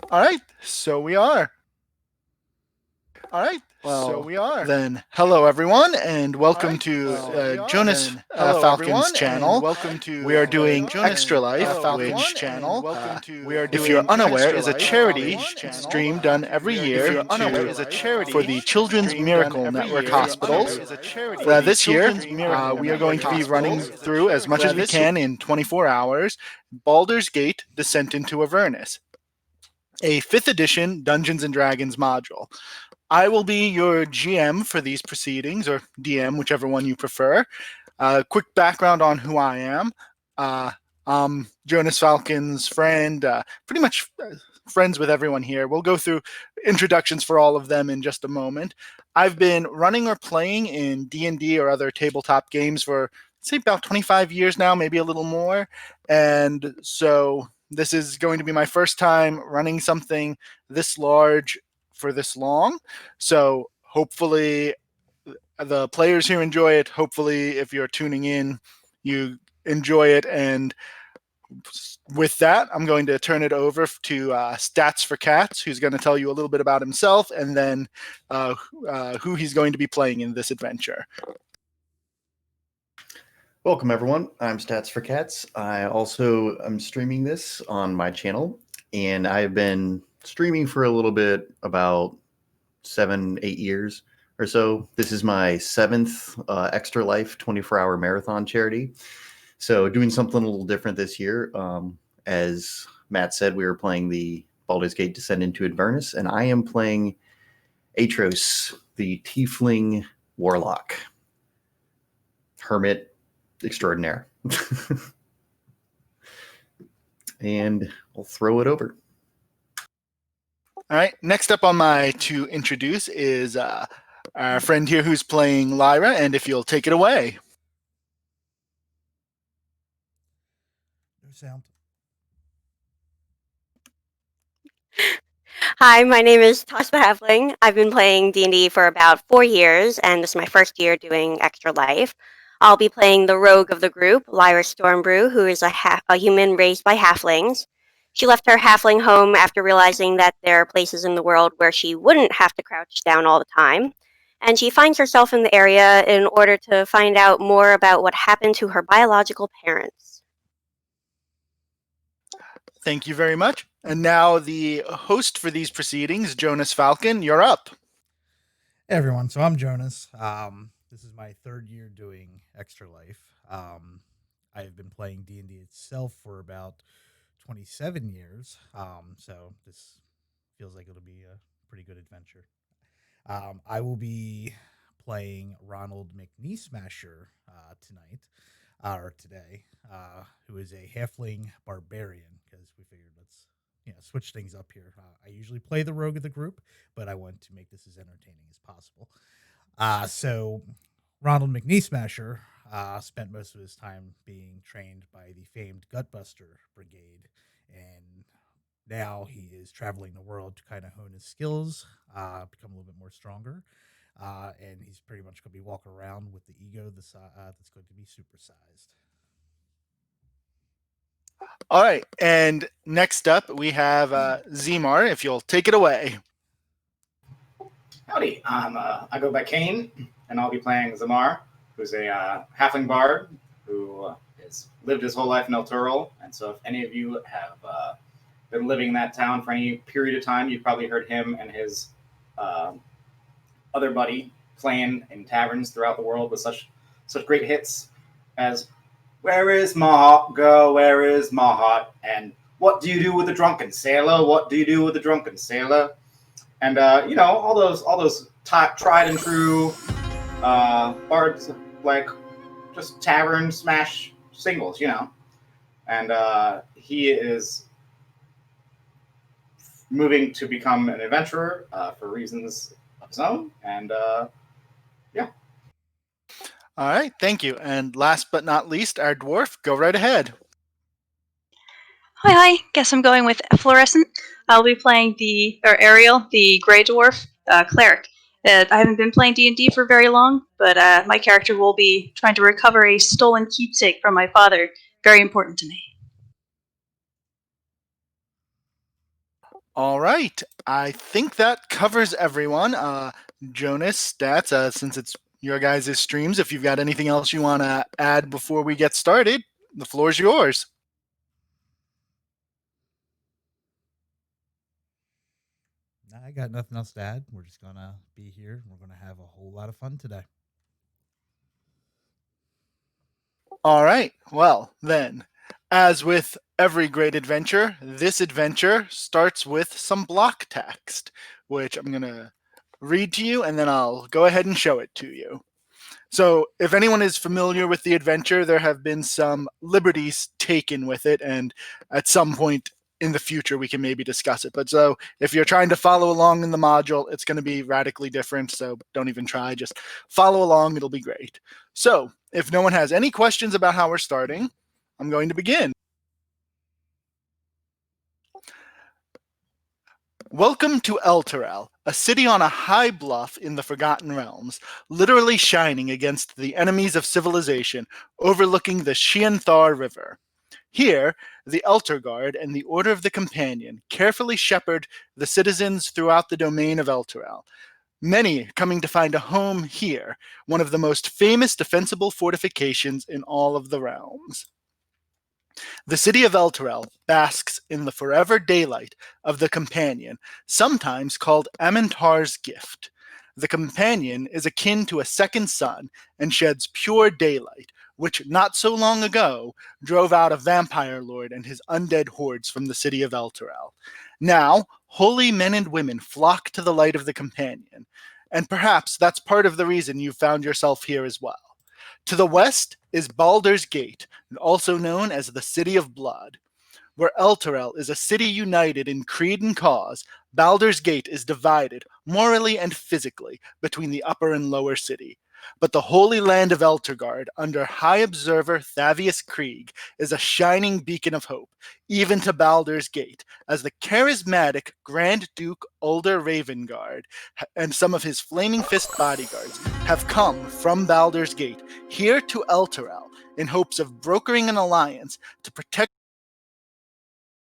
All right, so we are. All right, so we are. Then, hello everyone, and welcome to Jonas Falcon's channel. We are doing Extra Life, which channel, if you're unaware, is a charity stream done every year for the Children's Miracle Network hospitals. This year, we are going to be running through as much as we can in 24 hours Baldur's Gate: Descent into Avernus, a 5th edition Dungeons and Dragons module. I will be your GM for these proceedings, or DM, whichever one you prefer. Quick background on who I am. I'm Jonas Falcon's friend, pretty much friends with everyone here. We'll go through introductions for all of them in just a moment. I've been running or playing in D&D or other tabletop games for, say, about 25 years now, maybe a little more. And so this is going to be my first time running something this large for this long. So hopefully the players here enjoy it. Hopefully, if you're tuning in, you enjoy it. And with that, I'm going to turn it over to Stats for Cats, who's going to tell you a little bit about himself and then who he's going to be playing in this adventure. Welcome, everyone. I'm Stats for Cats. I also am streaming this on my channel, and I've been streaming for a little bit, about 7-8 years or so. This is my 7th Extra Life 24-hour marathon charity. So doing something a little different this year. As Matt said, we were playing the Baldur's Gate Descent into Avernus, and I am playing Atros, the Tiefling Warlock. Hermit extraordinaire. And I'll throw it over. All right. Next up on my to introduce is our friend here who's playing Lyra, and if you'll take it away. No sound. Hi, my name is Tasha the Halfling. I've been playing D&D for about 4 years, and this is my first year doing Extra Life. I'll be playing the rogue of the group, Lyra Stormbrew, who is a human raised by halflings. She left her halfling home after realizing that there are places in the world where she wouldn't have to crouch down all the time. And she finds herself in the area in order to find out more about what happened to her biological parents. Thank you very much. And now the host for these proceedings, Jonas Falcon, you're up. Hey everyone, so I'm Jonas. This is my 3rd year doing Extra Life. I've been playing D&D itself for about 27 years, so this feels like it'll be a pretty good adventure. I will be playing Ronald McKneesmasher tonight, or today, who is a halfling barbarian, because we figured let's switch things up here. I usually play the rogue of the group, but I want to make this as entertaining as possible. So Ronald McKneesmasher spent most of his time being trained by the famed Gutbuster Brigade, and now he is traveling the world to kind of hone his skills, become a little bit more stronger, and he's pretty much going to be walking around with the ego that's going to be supersized. All right, and next up we have Zemar, if you'll take it away. Howdy, I go by Kane, and I'll be playing Zamar, who's a halfling bard who has lived his whole life in El Toro. And so if any of you have been living in that town for any period of time, you've probably heard him and his other buddy playing in taverns throughout the world with such great hits as "Where is Mahat? Go, where is Mahat?" and "What do you do with a drunken sailor? What do you do with a drunken sailor?" And all those tried and true bards, like just tavern smash singles, And he is moving to become an adventurer for reasons of his own, and yeah. All right, thank you. And last but not least, our dwarf. Go right ahead. Hi. Guess I'm going with Fluorescent. I'll be playing Ariel, the Grey Dwarf cleric. I haven't been playing D&D for very long, but my character will be trying to recover a stolen keepsake from my father. Very important to me. All right. I think that covers everyone. Jonas, Stats, since it's your guys' streams, if you've got anything else you want to add before we get started, the floor is yours. I got nothing else to add. We're just going to be here. We're going to have a whole lot of fun today. All right. Well, then, as with every great adventure, this adventure starts with some block text, which I'm going to read to you, and then I'll go ahead and show it to you. So if anyone is familiar with the adventure, there have been some liberties taken with it, and at some point in the future we can maybe discuss it. But so if you're trying to follow along in the module, it's going to be radically different, so don't even try. Just follow along. It'll be great. So if no one has any questions about how we're starting, I'm going to begin. Welcome to Elturel, a city on a high bluff in the Forgotten Realms, literally shining against the enemies of civilization, overlooking the Shianthar River. Here, the Elturguard and the Order of the Companion carefully shepherd the citizens throughout the domain of Elturel, many coming to find a home here, one of the most famous defensible fortifications in all of the realms. The city of Elturel basks in the forever daylight of the Companion, sometimes called Amintar's Gift. The Companion is akin to a second sun and sheds pure daylight, which not so long ago drove out a vampire lord and his undead hordes from the city of Elturel. Now, holy men and women flock to the light of the Companion, and perhaps that's part of the reason you found yourself here as well. To the west is Baldur's Gate, also known as the City of Blood. Where Elturel is a city united in creed and cause, Baldur's Gate is divided, morally and physically, between the upper and lower city. But the holy land of Elturgard, under High Observer Thavius Krieg, is a shining beacon of hope, even to Baldur's Gate, as the charismatic Grand Duke Ulder Ravengard and some of his Flaming Fist bodyguards have come from Baldur's Gate here to Elturel in hopes of brokering an alliance to protect